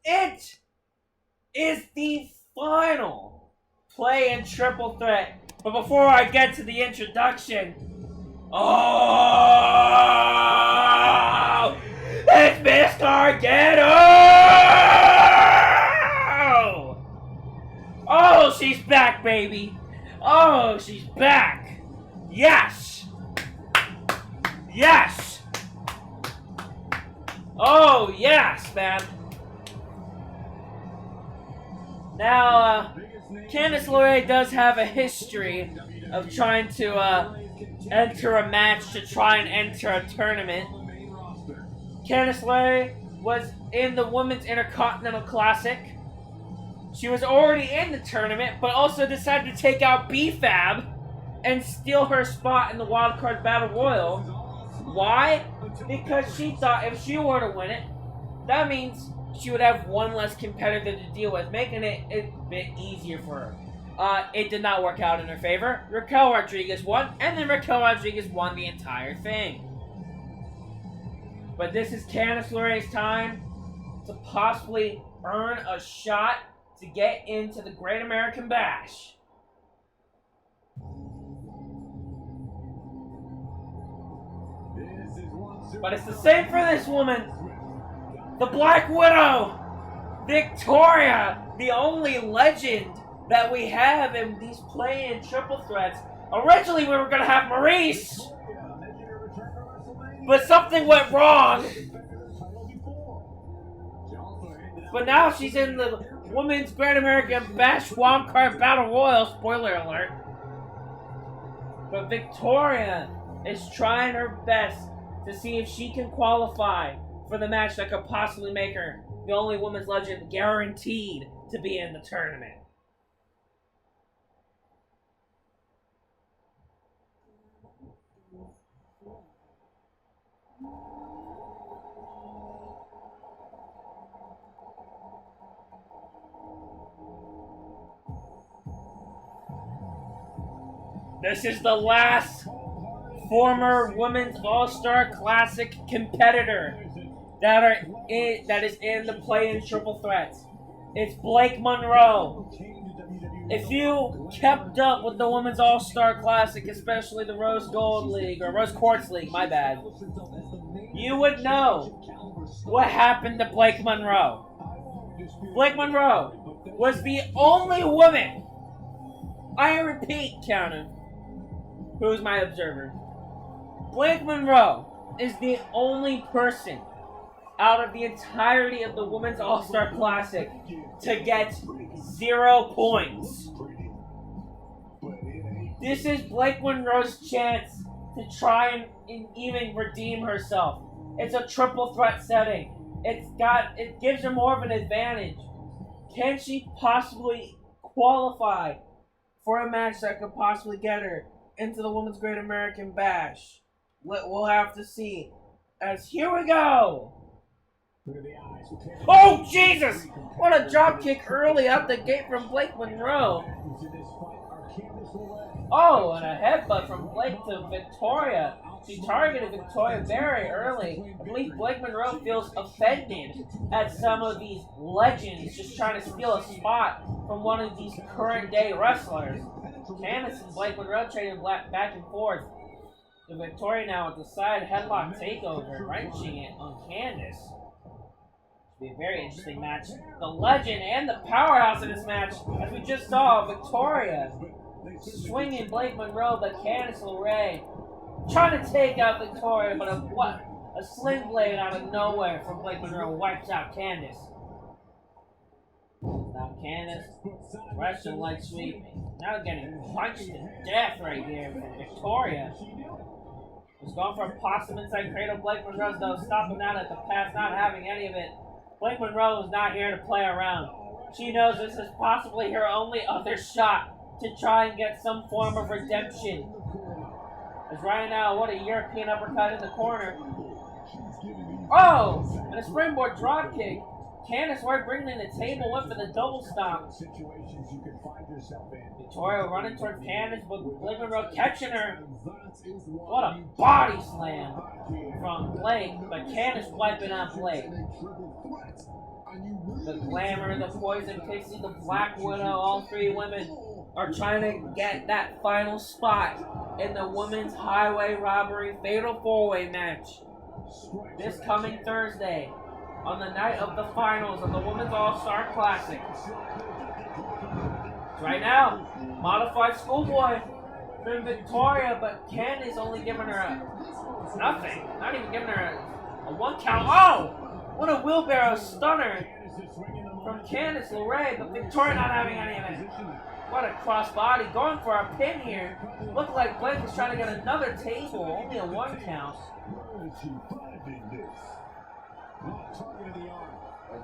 It is the final play in triple threat. But before I get to the introduction, oh, it's Miss Gargano! Oh, she's back, baby. Oh, she's back. Yes. Yes. Oh, yes, man. Now, Candice LeRae does have a history of trying to enter a match to try and enter a tournament. Candice LeRae was in the Women's Intercontinental Classic. She was already in the tournament, but also decided to take out B-Fab and steal her spot in the Wildcard Battle Royal. Why? Because she thought if she were to win it, that means she would have one less competitor to deal with, making it a bit easier for her. It did not work out in her favor. Raquel Rodriguez won, and then Raquel Rodriguez won the entire thing. But this is Candice LeRae's time to possibly earn a shot to get into the Great American Bash. But it's the same for this woman. The Black Widow, Victoria, the only legend that we have in these play-in triple threats. Originally, we were going to have Maurice, but something went wrong. But now she's in the Women's Great American Bash Wildcard Battle Royal. Spoiler alert. But Victoria is trying her best to see if she can qualify for the match that could possibly make her the only women's legend guaranteed to be in the tournament. This is the last former Women's All-Star Classic competitor that is in the play-in triple threats. It's Blake Monroe. If you kept up with the Women's All-Star Classic, especially the Rose Gold League, or Rose Quartz League, my bad, you would know what happened to Blake Monroe. Blake Monroe was the only woman, I repeat, counter, who's my observer. Blake Monroe is the only person out of the entirety of the Women's All-Star Classic to get 0 points. This is Blake Monroe's chance to try and even redeem herself. It's a triple threat setting. It gives her more of an advantage. Can she possibly qualify for a match that could possibly get her into the Women's Great American Bash? We'll have to see. As here we go. Oh, Jesus! What a drop kick early out the gate from Blake Monroe. Oh, and a headbutt from Blake to Victoria. She targeted Victoria very early. I believe Blake Monroe feels offended at some of these legends just trying to steal a spot from one of these current day wrestlers. Candice and Blake Monroe trading back and forth. The Victoria now with the side headlock takeover, wrenching it on Candice. Be a very interesting match. The legend and the powerhouse in this match, as we just saw, Victoria swinging Blake Monroe, but Candice LeRae trying to take out Victoria, but a sling blade out of nowhere from Blake Monroe wipes out Candice. Now Candice, Russian leg sweep, now getting punched to death right here from Victoria. Was going for a possum inside cradle. Blake Monroe's though stopping out at the pass, not having any of it. Blake Monroe is not here to play around. She knows this is possibly her only other shot to try and get some form of redemption. As right now, what a European uppercut in the corner. Oh! And a springboard drop kick. Candice LeRae bringing in the table, went for the double stomp. Victoria running towards Candice, but Blake Monroe catching her. What a body slam from Blake, but Candice wiping out Blake. The Glamour, the Poison Pixie, the Black Widow, all three women are trying to get that final spot in the Women's Highway Robbery Fatal 4-Way match. This coming Thursday, on the night of the finals of the Women's All-Star Classic. Right now, Modified Schoolboy from Victoria, but Candice only giving her a nothing. Not even giving her a one count. Oh! What a wheelbarrow stunner from Candice LeRae, but Victoria not having any of it. What a crossbody. Going for a pin here. Looked like Blake was trying to get another table. Only a one count.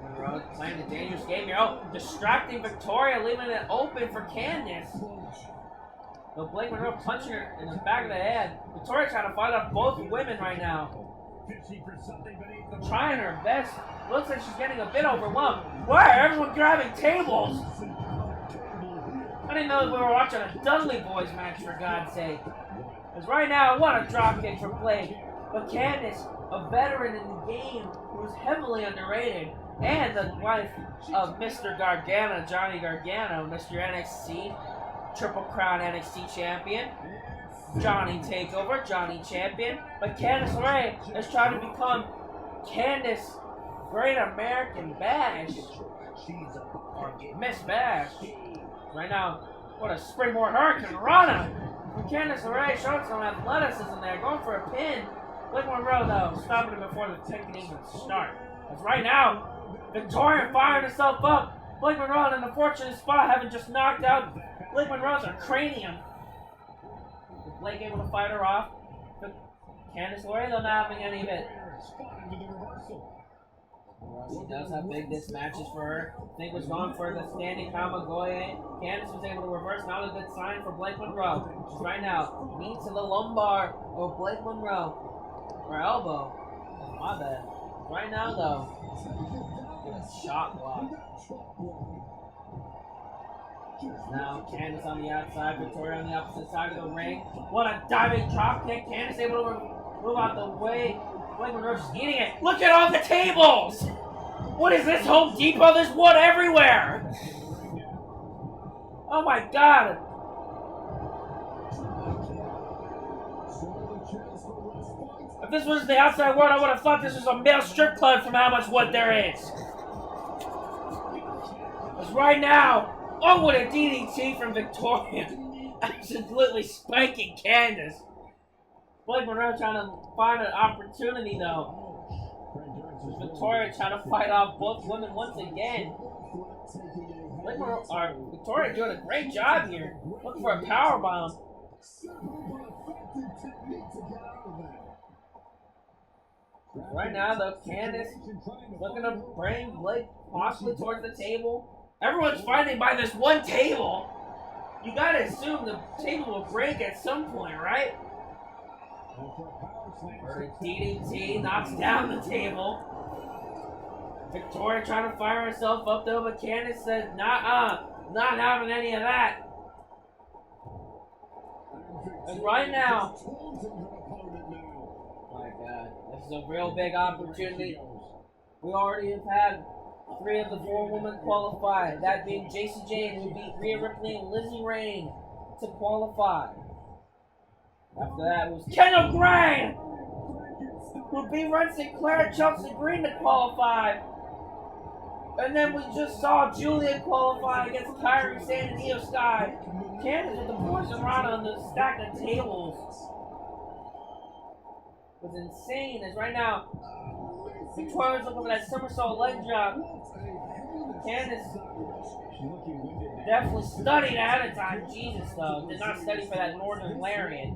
Monroe playing a dangerous game here. Oh, distracting Victoria, leaving it open for Candice. But Blake Monroe punching her in the back of the head. Victoria trying to fight off both women right now. Trying her best. Looks like she's getting a bit overwhelmed. Why are everyone grabbing tables? I didn't know we were watching a Dudley Boys match, for God's sake. Because right now, what a dropkick from Blake. But Candice, a veteran in the game, who's heavily underrated, and the wife of Mr. Gargano, Johnny Gargano, Mr. NXT, Triple Crown NXT Champion, Johnny Takeover, Johnny Champion. But Candice LeRae is trying to become Candice Great American Bash, or Miss Bash. Right now, what a springboard Hurricane Rana from Candice LeRae, showing some athleticism there, going for a pin. Blake Monroe, though, stopping it before the pin can even start. As right now, Victoria firing herself up. Blake Monroe in an unfortunate spot, having just knocked out Blake Monroe's cranium. Is Blake able to fight her off? But Candice LeRae, though, not having any of it. She knows how big this match is for her. I think was going for the standing Kamagoye. Candice was able to reverse. Not a good sign for Blake Monroe. She's right now knee to the lumbar of Blake Monroe. Or elbow. Oh, my bad. Right now, though, get a shot block. Now Candice on the outside, Victoria on the opposite side of the ring. What a diving drop kick. Candice able to move out the way. Blake Monroe's eating it. Look at all the tables! What is this, Home Depot? There's wood everywhere! Oh my god! If this was the outside world, I would have thought this was a male strip club from how much wood there is. Because right now, oh, what a DDT from Victoria. Absolutely spiking Candice. Blake Monroe trying to find an opportunity, though. Victoria trying to fight off both women once again. Victoria doing a great job here. Looking for a powerbomb. Right now, though, Candice looking to bring Blake possibly towards the table. Everyone's fighting by this one table. You gotta assume the table will break at some point, right? DDT knocks down the table. Victoria trying to fire herself up though, but Candice says, nah, not having any of that. And right now, my God, this is a real big opportunity. We already have had 3 of the 4 women qualify, that being Jacy Jane, who beat Rhea Ripley and Lizzie Rain to qualify. After that, it was Kendall Gray, who beat Ren Sinclair and Chelsea Green to qualify. And then we just saw Julia qualify against Kairi Sane and Io Sky. Candice with the poison rana on the stack of tables. It was insane, as right now, Victoria's looking for that somersault leg drop. Candice definitely studied ahead of time. Jesus, though. Did not study for that Northern Lariat.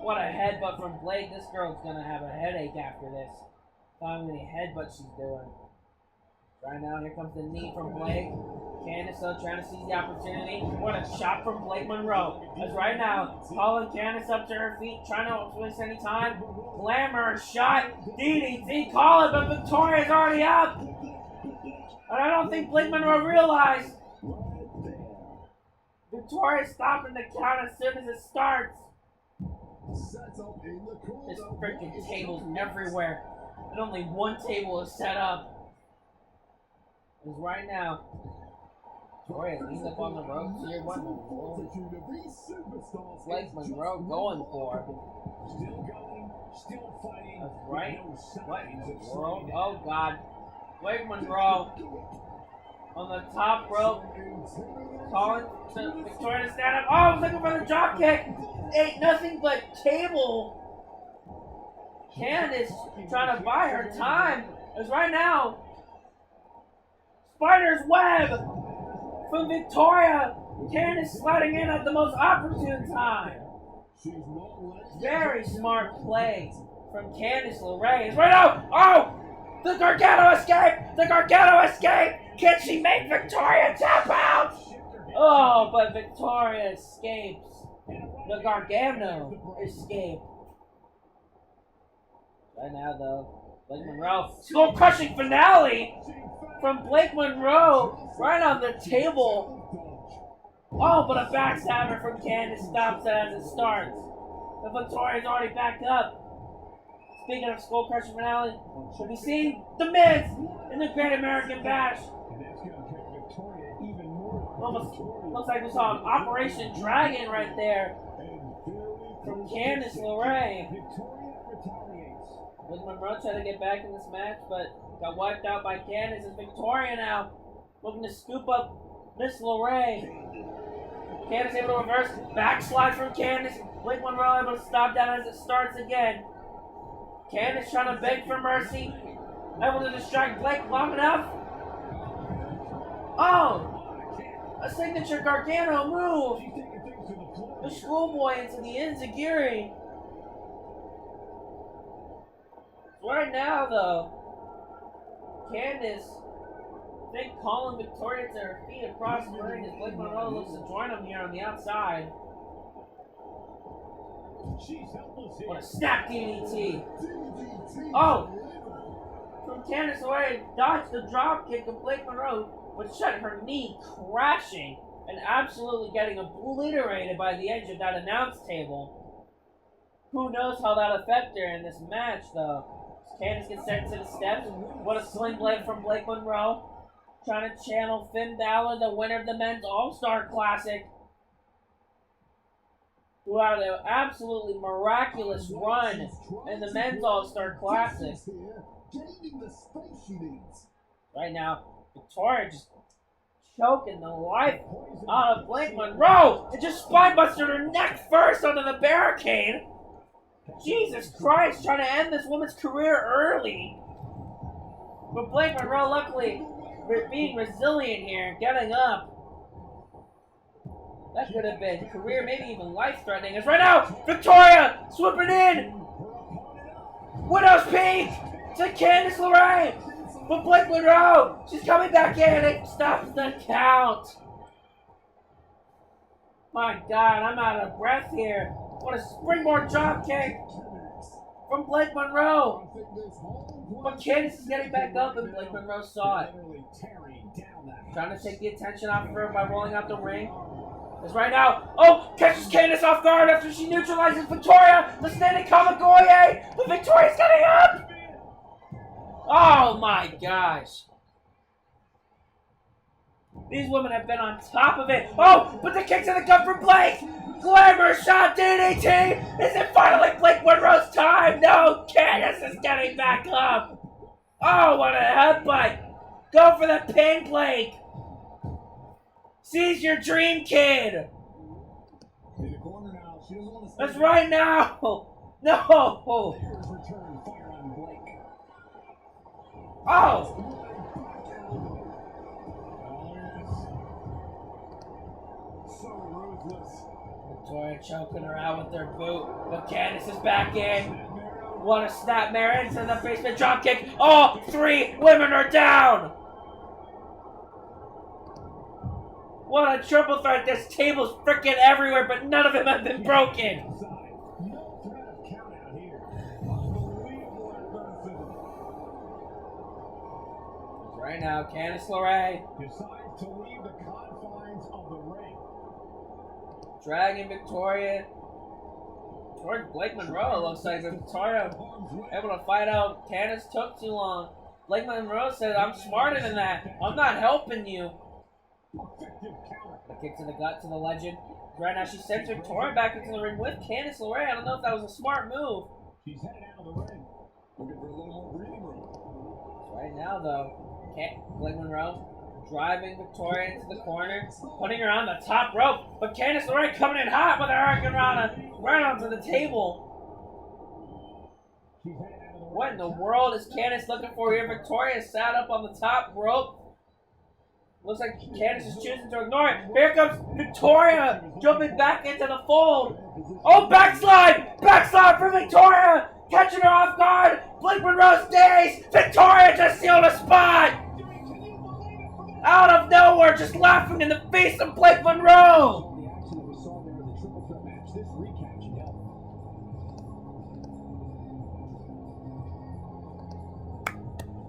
What a headbutt from Blake. This girl's gonna have a headache after this. How many headbutts she's doing. Right now, here comes the knee from Blake. Candice, though, trying to seize the opportunity. What a shot from Blake Monroe. As right now, calling Candice up to her feet, trying to waste any time. Glamour shot. DDT, call it, but Victoria's already up. And I don't think Blake Monroe realized Victoria's stopping the count as soon as it starts. There's freaking tables everywhere. And only one table is set up. Because right now, Victoria leans up on the ropes here. What Blake Monroe going for? That's right. What in the world? Oh God. Blake Monroe on the top rope. Calling to Victoria to stand up. Oh, I was looking for the drop kick. Ain't nothing but table. Candice trying to buy her time. Because right now, Spider's Web from Victoria. Candice sliding in at the most opportune time. Very smart play from Candice LeRae. Right now. Oh! The Gargano escape! The Gargano escape! Can she make Victoria tap out? Oh, but Victoria escapes. The Gargano escape. Right now, though, Blake Monroe. Skull crushing finale from Blake Monroe right on the table. Oh, but a backstabber from Candice stops it as it starts. But Victoria's already backed up. Speaking of skull crushing finale, we'll be seeing the Miz in the Great American Bash. Almost looks like we saw an Operation Dragon right there from Candice LeRae. With Monroe trying to get back in this match, but got wiped out by Candice. It's Victoria now, looking to scoop up Miss LeRae. Candice able to reverse, backslide from Candice. Blake Monroe able to stop that as it starts again. Candice trying to beg for mercy. Able to distract Blake long enough. Oh! A signature Gargano move! The schoolboy into the Enziguri. Right now, though, Candice, I think calling Victoria to her feet across the ring as Blake Monroe looks to join him here on the outside. What a snap DDT! Oh! From Candice away, dodged the drop kick of Blake Monroe, which sent her knee crashing and absolutely getting obliterated by the edge of that announce table. Who knows how that affected her in this match, though? Candice gets sent to the steps. What a sling blade from Blake Monroe. Trying to channel Finn Balor, the winner of the Men's All-Star Classic, who had an absolutely miraculous run in the Men's All-Star Classic. Right now, Victoria just choking the life out of Blake Monroe and just spinebustered her neck first onto the barricade. Jesus Christ, trying to end this woman's career early. But Blake Monroe, luckily, being resilient here, getting up. That could have been career, maybe even life-threatening. As right now, Victoria swooping in. Widow's Peak to Candice LeRae. But Blake Monroe, she's coming back in and stops the count. My God, I'm out of breath here. What a springboard drop kick from Blake Monroe. But Candice is getting back up and Blake Monroe saw it. Trying to take the attention off of her by rolling out the ring. As right now, oh, catches Candice off guard after she neutralizes Victoria. The standing Kamagoye, but Victoria's getting up. Oh my gosh. These women have been on top of it. Oh, but the kick to the gut for Blake. Glamour shot DDT. Is it finally Blake Monroe's time? No, Candice is getting back up. Oh, what a headbutt. Go for the pin, Blake. Seize your dream, kid. That's right now. No. Oh. Victoria choking her out with their boot, but Candice is back in. What a snapmare into the basement dropkick. All three women are down. What a triple threat. This table's freaking everywhere, but none of them have been broken. Right now, Candice LeRae decides to leave the confines of the ring. dragging Victoria towards Blake Monroe. Looks like Victoria able to fight out. Candice took too long. Blake Monroe said, "I'm smarter than that. I'm not helping you." A kick to the gut to the legend. Right now, she sends Victoria back into the ring with Candice LeRae. I don't know if that was a smart move. She's headed out of the ring. Looking for a little more breathing room. Right now, though, Blake Monroe driving Victoria into the corner, putting her on the top rope. But Candice LeRae coming in hot with her Hurricanrana right onto the table. What in the world is Candice looking for here? Victoria sat up on the top rope. Looks like Candice is choosing to ignore it. Here comes Victoria jumping back into the fold. Oh, backslide! Backslide for Victoria! Catching her off guard. Blake Monroe stays. Victoria just sealed a spot. Out of nowhere, just laughing in the face of Blake Monroe.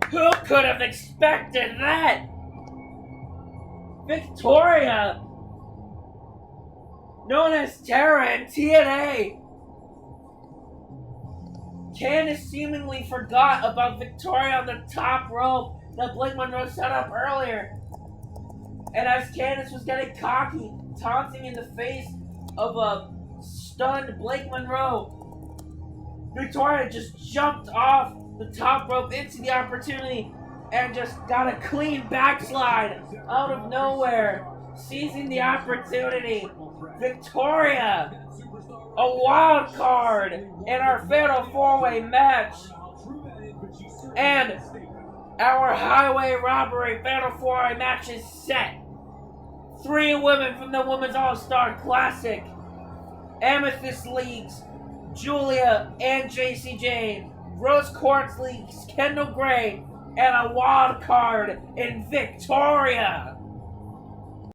Who could have expected that? Victoria, known as Tara in TNA. Candice seemingly forgot about Victoria on the top rope that Blake Monroe set up earlier. And as Candice was getting cocky, taunting in the face of a stunned Blake Monroe, Victoria just jumped off the top rope into the opportunity and just got a clean backslide out of nowhere, seizing the opportunity. Victoria, a wild card in our Fatal 4-Way match. And our Highway Robbery Fatal 4-Way match is set. 3 women from the Women's All-Star Classic. Amethyst Leagues, Julia and JC Jane. Rose Quartz Leagues, Kendall Gray. And a wild card in Victoria.